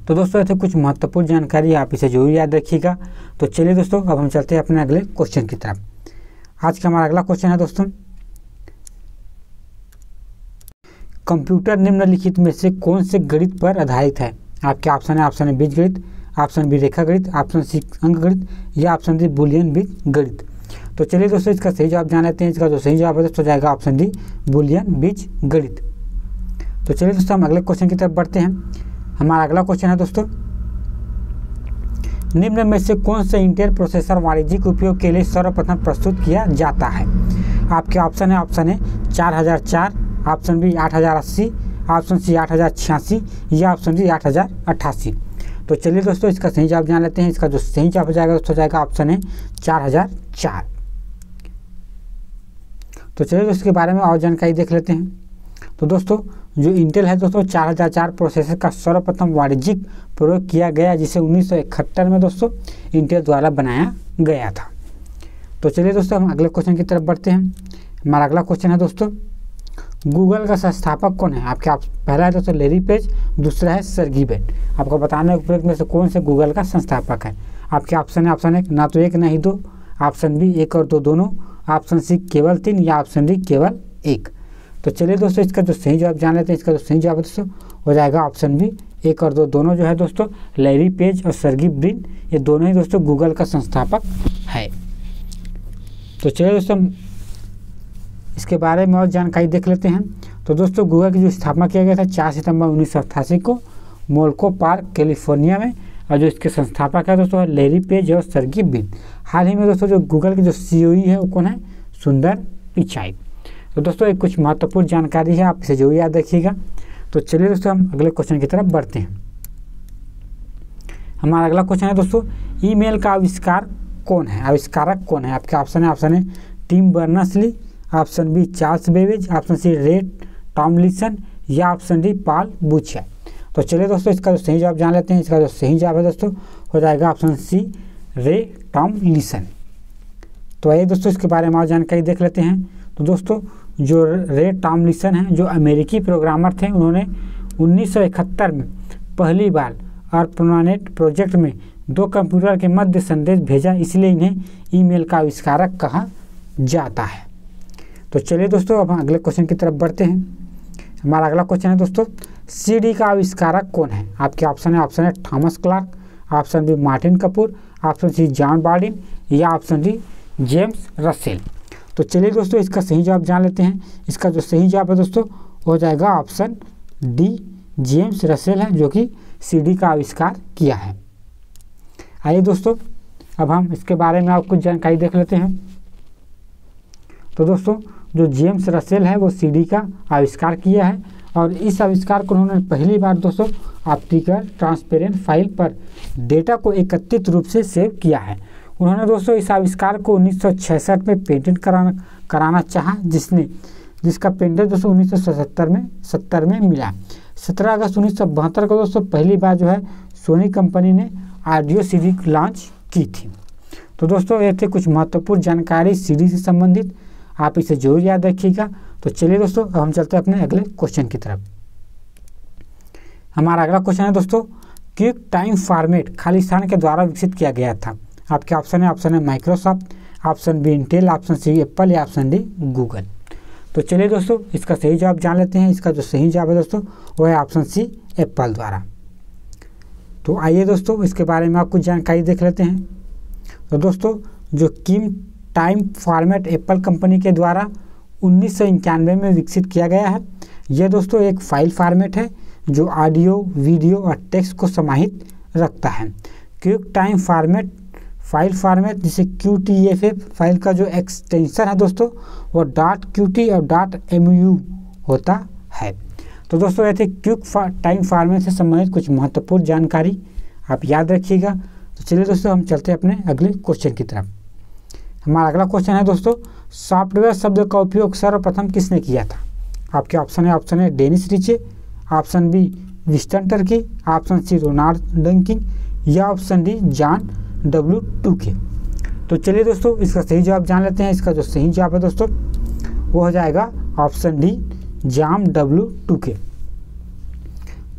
तो दोस्तों ऐसे कुछ महत्वपूर्ण जानकारी आप इसे जरूर याद रखिएगा। तो चलिए दोस्तों अब हम चलते हैं अपने अगले क्वेश्चन की तरफ। आज का हमारा अगला क्वेश्चन है दोस्तों, कंप्यूटर निम्नलिखित में से कौन से गणित पर आधारित है? आपके ऑप्शन है, ऑप्शन ए बीजगणित, ऑप्शन बी रेखा गणित, ऑप्शन सी अंक गणित या ऑप्शन डी बूलियन बीजगणित। तो चलिए दोस्तों इसका सही जवाब जान लेते हैं। इसका जो सही जवाब है दोस्तों जाएगा ऑप्शन डी बूलियन बीजगणित। तो चलिए दोस्तों हम अगले क्वेश्चन की तरफ बढ़ते हैं। हमारा अगला क्वेश्चन है दोस्तों, निम्न में से कौन से इंटेल प्रोसेसर वाणिज्यिक उपयोग के लिए सर्वप्रथम प्रस्तुत किया जाता है? आपके ऑप्शन है, option A 4004, option B 8080, option C 8086 या ऑप्शन डी 8088। तो चलिए दोस्तों इसका सही जवाब जान लेते हैं। इसका जो सही जवाब हो जाएगा दोस्तों जाएगा ऑप्शन है 4004। तो चलिए दोस्तों इसके बारे में और जानकारी देख लेते हैं। तो दोस्तों जो इंटेल है दोस्तों 4004 प्रोसेसर का सर्वप्रथम वाणिज्यिक प्रयोग किया गया, जिसे 1971 में दोस्तों इंटेल द्वारा बनाया गया था। तो चलिए दोस्तों हम अगले क्वेश्चन की तरफ बढ़ते हैं। हमारा अगला क्वेश्चन है दोस्तों, गूगल का संस्थापक कौन है? आपके पहला है दोस्तों लैरी पेज, दूसरा है सर्गी ब्रिन। आपको बताना है उपरोक्त में से कौन से गूगल का संस्थापक है। आपके ऑप्शन है, ऑप्शन एक ना तो एक ना ही दो, ऑप्शन बी 1 और 2 दोनों, ऑप्शन सी केवल 3 या ऑप्शन डी केवल 1। तो चलिए दोस्तों इसका जो सही जवाब जान लेते हैं। इसका जो सही जवाब दोस्तों हो जाएगा ऑप्शन बी 1 और 2 दोनों जो है दोस्तों, लैरी पेज और सर्गी ब्रिन, ये दोनों ही दोस्तों गूगल का संस्थापक है। तो चलिए दोस्तों इसके बारे में और जानकारी देख लेते हैं। तो दोस्तों गूगल की जो स्थापना किया गया था 4 सितंबर 1988 को मोल्को पार्क कैलिफोर्निया में, और जो इसके संस्थापक है दोस्तों लैरी पेज और सर्गी ब्रिन। हाल ही में दोस्तों जो गूगल की जो सीईओ है वो कौन है? सुंदर पिचाई। तो दोस्तों एक कुछ महत्वपूर्ण जानकारी है, आप इसे जरूर याद रखिएगा। तो चलिए दोस्तों हम अगले क्वेश्चन की तरफ बढ़ते हैं। हमारा अगला क्वेश्चन है दोस्तों, ईमेल का आविष्कार कौन है? आविष्कारक कौन है? आपके ऑप्शन है, option A Tim Berners-Lee, option B Charles Babbage, option C Ray Tomlinson या ऑप्शन डी पॉल बुचिया। तो चलिए दोस्तों इसका जो सही जवाब जान लेते हैं। इसका जो सही जवाब है दोस्तों हो जाएगा ऑप्शन सी रे टॉमलिंसन। तो आइए दोस्तों इसके बारे में और जानकारी देख लेते हैं। तो दोस्तों जो रे टॉमलिंसन हैं, जो अमेरिकी प्रोग्रामर थे, उन्होंने 1971 में पहली बार अर्पनेट प्रोजेक्ट में 2 कंप्यूटर के मध्य संदेश भेजा, इसलिए इन्हें ईमेल का आविष्कारक कहा जाता है। तो चलिए दोस्तों अब हम अगले क्वेश्चन की तरफ बढ़ते हैं। हमारा अगला क्वेश्चन है दोस्तों, सीडी का आविष्कारक कौन है? आपके ऑप्शन है, ऑप्शन है Thomas Clark, option B Martin Kapoor, option C John Bardeen या ऑप्शन डी जेम्स रसेल। तो चलिए दोस्तों इसका सही जवाब जान लेते हैं। इसका जो सही जवाब है दोस्तों हो जाएगा ऑप्शन डी जेम्स रसेल है, जो कि सीडी का आविष्कार किया है। आइए दोस्तों अब हम इसके बारे में और कुछ जानकारी देख लेते हैं। तो दोस्तों जो जेम्स रसेल है वो सीडी का आविष्कार किया है, और इस आविष्कार को उन्होंने पहली बार दोस्तों ऑप्टिकल ट्रांसपेरेंट फाइल पर डेटा को एकत्रित रूप से सेव किया है। उन्होंने दोस्तों इस आविष्कार को 1966 में पेटेंट कराना चाहा, जिसका पेटेंट दोस्तों 1970 में मिला। 17 अगस्त 1972 को दोस्तों पहली बार जो है सोनी कंपनी ने ऑडियो सीडी लॉन्च की थी। तो दोस्तों ये थे कुछ महत्वपूर्ण जानकारी सीडी से संबंधित, आप इसे जरूर याद रखिएगा। तो चलिए दोस्तों अब हम चलते हैं अपने अगले क्वेश्चन की तरफ। हमारा अगला क्वेश्चन है दोस्तों, क्विक टाइम फॉर्मेट खाली स्थान के द्वारा विकसित किया गया था। आपके ऑप्शन है Microsoft, option B Intel, option C Apple या ऑप्शन डी गूगल। तो चलिए दोस्तों इसका सही जवाब जान लेते हैं। इसका जो सही जवाब है दोस्तों वो है ऑप्शन सी एप्पल द्वारा। तो आइए दोस्तों इसके बारे में आप कुछ जानकारी देख लेते हैं। तो दोस्तों जो quick time format Apple company के द्वारा 1991 में विकसित किया गया है। यह दोस्तों एक फाइल फॉर्मेट है जो ऑडियो, वीडियो और टेक्स्ट को समाहित रखता है। Quick time format file format जिसे QTFF फाइल का जो एक्सटेंशन है दोस्तों वो .qt और .mu होता है। तो दोस्तों ये थे क्विक टाइम फॉर्मेट से संबंधित कुछ महत्वपूर्ण जानकारी, आप याद रखिएगा। तो चलिए दोस्तों हम चलते हैं अपने अगले क्वेश्चन की तरफ। हमारा अगला क्वेश्चन है दोस्तों, सॉफ्टवेयर शब्द का उपयोग सर्वप्रथम किसने किया था? आपके ऑप्शन है Dennis Ritchie, option B Winston Turkey, option C Ronald Dunking या option D John W Tukey. तो चलिए दोस्तों इसका सही जवाब जान लेते हैं। इसका जो सही जवाब है दोस्तों वो हो जाएगा option D John W Tukey.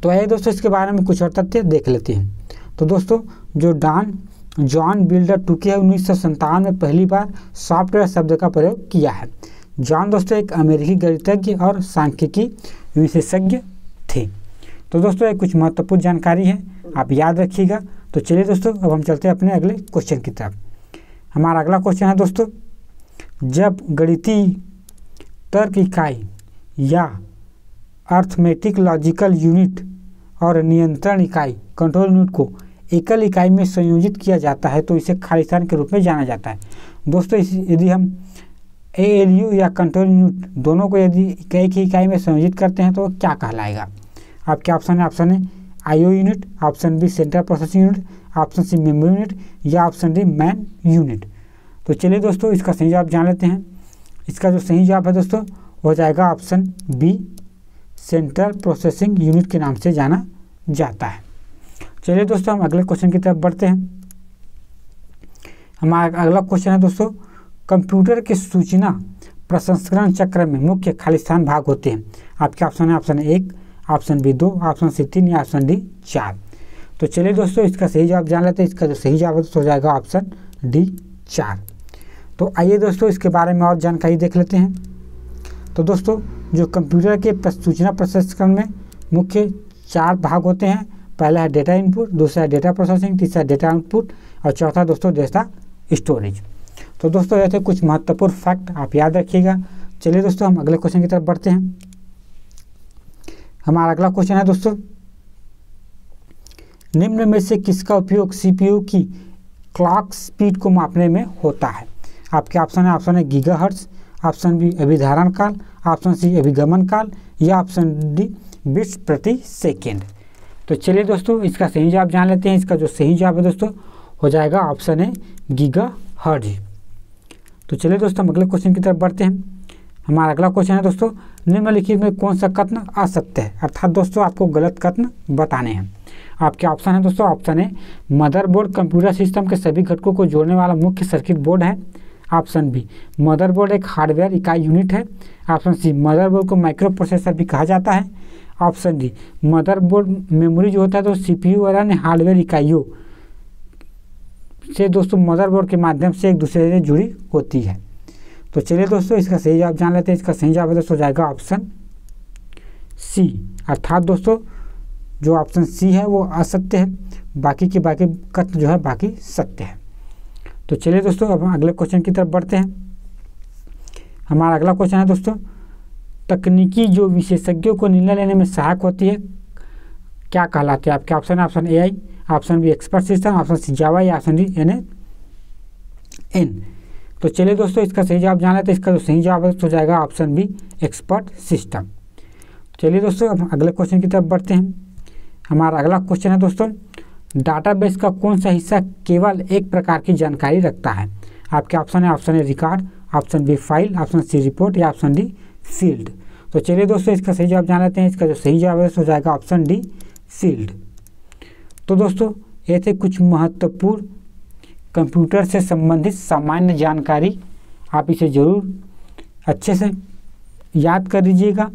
तो आइए दोस्तों इसके बारे में कुछ और तथ्य देख लेते हैं। तो दोस्तों जो जॉन बिल्डर टूके 1957 में पहली बार सॉफ्टवेयर शब्द का प्रयोग किया है। जॉन दोस्तों एक अमेरिकी गणितज्ञ और सांख्यिकी विशेषज्ञ थे। तो दोस्तों ये कुछ महत्वपूर्ण जानकारी है, आप याद रखिएगा। तो चलिए दोस्तों अब हम चलते हैं अपने अगले क्वेश्चन की तरफ। हमारा अगला क्वेश्चन है दोस्तों, जब गणितीय तर्क इकाई या अर्थमेटिक लॉजिकल यूनिट और नियंत्रण इकाई कंट्रोल यूनिट को एकल इकाई में संयोजित किया जाता है तो इसे खालिस्तान के रूप में जाना जाता है। दोस्तों यदि हम ALU या कंट्रोल यूनिट दोनों को यदि एक ही इकाई में संयोजित करते हैं तो क्या कहलाएगा? आपके ऑप्शन है IO unit, option B central processing unit, option C memory unit या ऑप्शन डी मैन यूनिट। तो चलिए दोस्तों इसका सही जवाब जान लेते हैं। इसका जो सही जवाब है दोस्तों हो जाएगा option B central processing unit के नाम से जाना जाता है। चलिए दोस्तों हम अगले क्वेश्चन की तरफ बढ़ते हैं। हमारा अगला क्वेश्चन है दोस्तों, कंप्यूटर के सूचना प्रसंस्करण चक्र में मुख्य खालिस्तान भाग होते हैं। आपके ऑप्शन है 1, ऑप्शन बी 2, ऑप्शन सी 3 या ऑप्शन डी 4। तो चलिए दोस्तों इसका सही जवाब जान लेते हैं। इसका जो सही जवाब हो जाएगा ऑप्शन डी 4। तो आइए दोस्तों इसके बारे में और जानकारी देख लेते हैं। तो दोस्तों जो कंप्यूटर के सूचना प्रसंस्करण में मुख्य 4 भाग होते हैं। पहला है डेटा इनपुट, दूसरा है डेटा प्रोसेसिंग, तीसरा डेटा आउटपुट और चौथा दोस्तों डेटा स्टोरेज। तो दोस्तों ये थे कुछ महत्वपूर्ण फैक्ट, आप याद रखिएगा। चलिए दोस्तों हम अगले क्वेश्चन की तरफ बढ़ते हैं। हमारा अगला क्वेश्चन है दोस्तों, निम्न में से किसका उपयोग CPU की क्लॉक स्पीड को मापने में होता है? आपके ऑप्शन है गीगाहर्ट्ज, ऑप्शन बी अभिधारण काल, ऑप्शन सी अभिगमन काल या ऑप्शन डी बिट्स प्रति सेकेंड। तो चलिए दोस्तों इसका सही जवाब जान लेते हैं। इसका जो सही जवाब है दोस्तों हो जाएगा ऑप्शन है गीगाहर्ट्ज। तो चलिए दोस्तों हम अगले क्वेश्चन की तरफ बढ़ते हैं। हमारा अगला क्वेश्चन है दोस्तों, निम्नलिखित में कौन सा कथन असत्य है? अर्थात दोस्तों आपको गलत कथन बताने हैं। आपके ऑप्शन है दोस्तों, ऑप्शन है मदरबोर्ड कंप्यूटर सिस्टम के सभी घटकों को जोड़ने वाला मुख्य सर्किट बोर्ड है। ऑप्शन बी मदरबोर्ड एक हार्डवेयर इकाई यूनिट है। ऑप्शन सी मदरबोर्ड को माइक्रो प्रोसेसर भी कहा जाता है। ऑप्शन डी मदरबोर्ड मेमोरी जो होता है तो CPU और अन्य हार्डवेयर इकाइयों से दोस्तों मदरबोर्ड के माध्यम से एक दूसरे से जुड़ी होती है। तो चलिए दोस्तों इसका सही जवाब जान लेते हैं। इसका सही जवाब दोस्तों हो जाएगा ऑप्शन सी। अर्थात दोस्तों जो ऑप्शन सी है वो असत्य है, बाकी के बाकी कथन जो है बाकी सत्य है। तो चलिए दोस्तों अब हम अगले क्वेश्चन की तरफ बढ़ते हैं। हमारा अगला क्वेश्चन है दोस्तों, तकनीकी जो विशेषज्ञों को निर्णय लेने में सहायक होती है क्या कहलाती है? आपके option AI, option B expert system, option C Java या ऑप्शन डी NN। तो चलिए दोस्तों इसका सही जवाब जान लेते हैं। इसका जो सही जवाब हो जाएगा ऑप्शन बी एक्सपर्ट सिस्टम। चलिए दोस्तों अब हम अगले क्वेश्चन की तरफ बढ़ते हैं। हमारा अगला क्वेश्चन है दोस्तों, डाटाबेस का कौन सा हिस्सा केवल एक प्रकार की जानकारी रखता है? आपके ऑप्शन है record, option B file, option C report या ऑप्शन डी फील्ड। तो चलिए दोस्तों इसका सही जवाब जान लेते हैं। इसका जो सही जवाब हो जाएगा ऑप्शन डी फील्ड। तो दोस्तों ये थे कुछ महत्वपूर्ण कंप्यूटर से संबंधित सामान्य जानकारी, आप इसे ज़रूर अच्छे से याद कर लीजिएगा।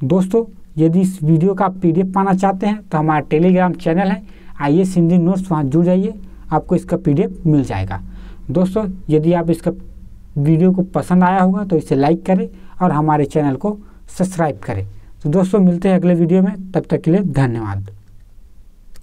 दोस्तों यदि इस वीडियो का PDF पाना चाहते हैं तो हमारा टेलीग्राम चैनल है IAS हिंदी नोट्स, वहाँ जुड़ जाइए, आपको इसका PDF मिल जाएगा। दोस्तों यदि आप इसका वीडियो को पसंद आया होगा तो इसे लाइक करें और हमारे चैनल को सब्सक्राइब करें। तो दोस्तों मिलते हैं अगले वीडियो में, तब तक के लिए धन्यवाद।